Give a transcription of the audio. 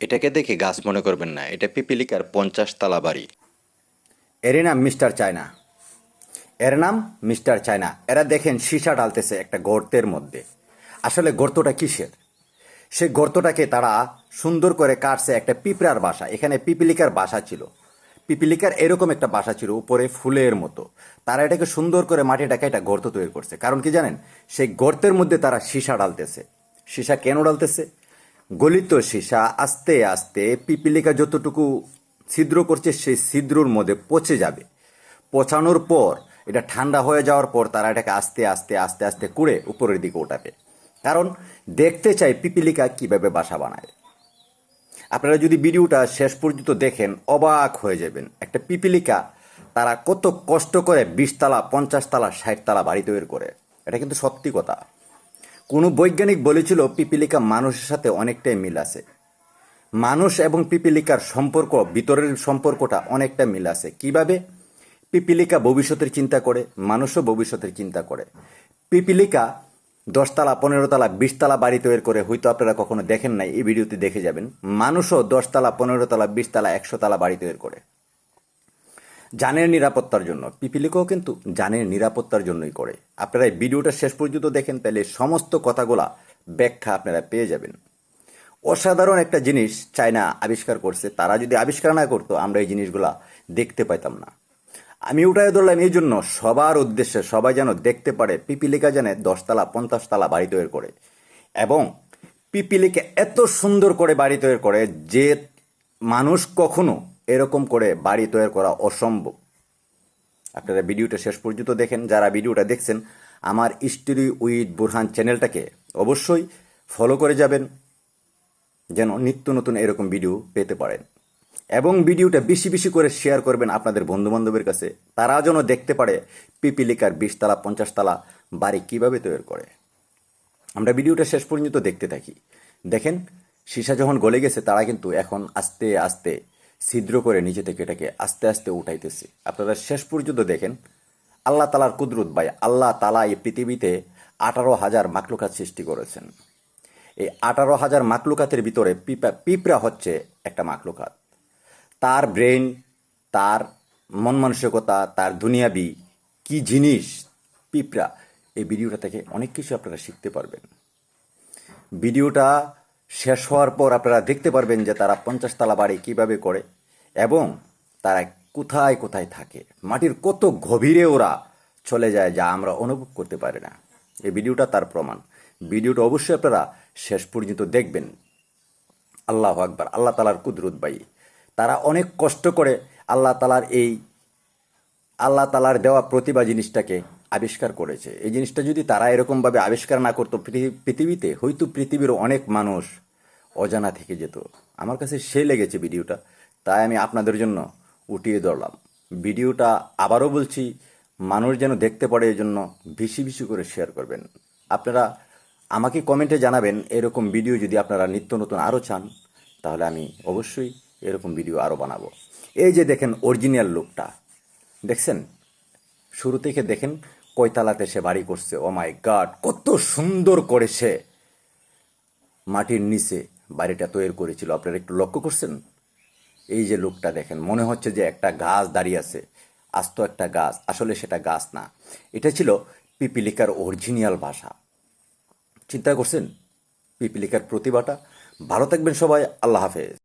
এটাকে দেখে গাছ মনে করবেন না, এটা পিপিলিকার 50 তলা বাড়ি। এর নাম মিস্টার চায়না। এর নাম মিস্টার চায়না। এরা দেখেন সীসা ঢালতেছে একটা গর্তের মধ্যে। আসলে গর্তটা কিসের? সেই গর্তটাকে তারা সুন্দর করে কাটছে একটা পিঁপড়ার বাসা। এখানে পিপিলিকার বাসা ছিল। পিপিলিকার এরকম একটা বাসা ছিল উপরে ফুলের মতো। তারা এটাকে সুন্দর করে মাটিটাকে একটা গর্ত তৈরি করছে। কারণ কি জানেন? সেই গর্তের মধ্যে তারা সীসা ঢালতেছে। সীসা কেন ঢালতেছে? গলিত সীসা আস্তে আস্তে পিপিলিকা যতটুকু ছিদ্র করছে সেই ছিদ্রর মধ্যে পচে যাবে। পচানোর পর এটা ঠান্ডা হয়ে যাওয়ার পর তারা এটাকে আস্তে আস্তে আস্তে আস্তে কুড়ে উপরের দিকে ওঠাবে। কারণ দেখতে চাই পিপিলিকা কিভাবে বাসা বানায়। আপনারা যদি ভিডিওটা শেষ পর্যন্ত দেখেন অবাক হয়ে যাবেন। একটা পিপিলিকা তারা কত কষ্ট করে 20 তলা 50 তলা 60 তলা বাড়ি তৈরি করে। এটা কিন্তু সত্যি কথা। কোনো বৈজ্ঞানিক বলেছিল পিপিলিকা মানুষের সাথে অনেকটাই মিল আছে। মানুষ এবং পিপিলিকার সম্পর্ক, ভিতরের সম্পর্কটা অনেকটা মিল আছে। কিভাবে? পিপিলিকা ভবিষ্যতের চিন্তা করে, মানুষও ভবিষ্যতের চিন্তা করে। পিপিলিকা 10 তলা 15 তলা 20 তলা বাড়ি তৈরি করে, হয়তো আপনারা কখনো দেখেন নাই, এই ভিডিওতে দেখে যাবেন। মানুষও 10 তলা 15 তলা 20 তলা 100 তলা বাড়ি তৈরি করে জানের নিরাপত্তার জন্য। পিপিলিকাও কিন্তু জানের নিরাপত্তার জন্যই করে। আপনারা এই ভিডিওটা শেষ পর্যন্ত দেখেন, তাহলে সমস্ত কথাগুলা ব্যাখ্যা আপনারা পেয়ে যাবেন। অসাধারণ একটা জিনিস চায়না আবিষ্কার করছে। তারা যদি আবিষ্কার না করতো আমরা এই জিনিসগুলা দেখতে পাইতাম না। আমি উঠায় ধরলাম এই জন্য, সবার উদ্দেশ্যে, সবাই যেন দেখতে পারে পিপিলিকা যেন 10 তলা 50 তলা বাড়ি তৈরি করে। এবং পিপিলিকা এত সুন্দর করে বাড়ি তৈরি করে যে মানুষ কখনো এরকম করে বাড়ি তৈরি করা অসম্ভব। আপনারা ভিডিওটা শেষ পর্যন্ত দেখেন। যারা ভিডিওটা দেখছেন আমার স্টোরি উইথ বুরহান চ্যানেলটাকে অবশ্যই ফলো করে যাবেন, যেন নিত্য নতুন এরকম ভিডিও পেতে পারেন। এবং ভিডিওটা বেশি বেশি করে শেয়ার করবেন আপনাদের বন্ধুবান্ধবের কাছে, তারা যেন দেখতে পারে পিপিলিকার 20 তলা 50 তলা বাড়ি কিভাবে তৈরি করে। আমরা ভিডিওটা শেষ পর্যন্ত দেখতে থাকি। দেখেন সীসা যখন গলে গেছে তারা কিন্তু এখন আস্তে আস্তে ছিদ্র করে নিচে থেকে এটাকে আস্তে আস্তে উঠাইতেছে। আপনারা শেষ পর্যন্ত দেখেন। আল্লাহ তালার কুদরত ভাই। আল্লাহ তালা এই পৃথিবীতে 18,000 মাকলুকাত সৃষ্টি করেছেন। এই 18,000 মাকলুকাতের ভিতরে পিঁপড়া হচ্ছে একটা মাকলুকাত। তার ব্রেন, তার মন মানসিকতা, তার দুনিয়াবি কি জিনিস পিঁপড়া, এই ভিডিওটা থেকে অনেক কিছু আপনারা শিখতে পারবেন। ভিডিওটা শেষ হওয়ার পর আপনারা দেখতে পারবেন যে তারা 50 তলা বাড়ি কীভাবে করে এবং তারা কোথায় কোথায় থাকে, মাটির কত গভীরে ওরা চলে যায় যা আমরা অনুভব করতে পারি না। এই ভিডিওটা তার প্রমাণ। ভিডিওটা অবশ্যই আপনারা শেষ পর্যন্ত দেখবেন। আল্লাহ আকবার। আল্লাহ তালার কুদরত ভাই। তারা অনেক কষ্ট করে আল্লাহ তালার দেওয়া প্রতিভা জিনিসটাকে আবিষ্কার করেছে। এই জিনিসটা যদি তারা এরকমভাবে আবিষ্কার না করতো পৃথিবীতে, হয়তো পৃথিবীর অনেক মানুষ অজানা থেকে যেত। আমার কাছে সে লেগেছে ভিডিওটা, তাই আমি আপনাদের জন্য উঠিয়ে ধরলাম। ভিডিওটা আবারও বলছি, মানুষ যেন দেখতে পারে, এই জন্য বেশি বেশি করে শেয়ার করবেন। আপনারা আমাকে কমেন্টে জানাবেন এরকম ভিডিও যদি আপনারা নিত্য নতুন আরও চান, তাহলে আমি অবশ্যই এরকম ভিডিও আরও বানাবো। এই যে দেখেন অরিজিনাল লুকটা, দেখছেন? শুরু থেকে দেখেন কয়তালাতে সে বাড়ি করছে। ও মাই গড, কত সুন্দর করে সে মাটির নিচে বাড়িটা তৈরি করেছিল। আপনারা একটু লক্ষ্য করছেন? এই যে লুকটা দেখেন, মনে হচ্ছে যে একটা গাছ দাঁড়িয়ে আছে, আস্ত একটা গাছ। আসলে সেটা গাছ না, এটা ছিল পিপিলিকার অরিজিনাল ভাষা। চিন্তা করছেন পিপিলিকার প্রতিভাটা? ভালো থাকবেন সবাই। আল্লাহ হাফেজ।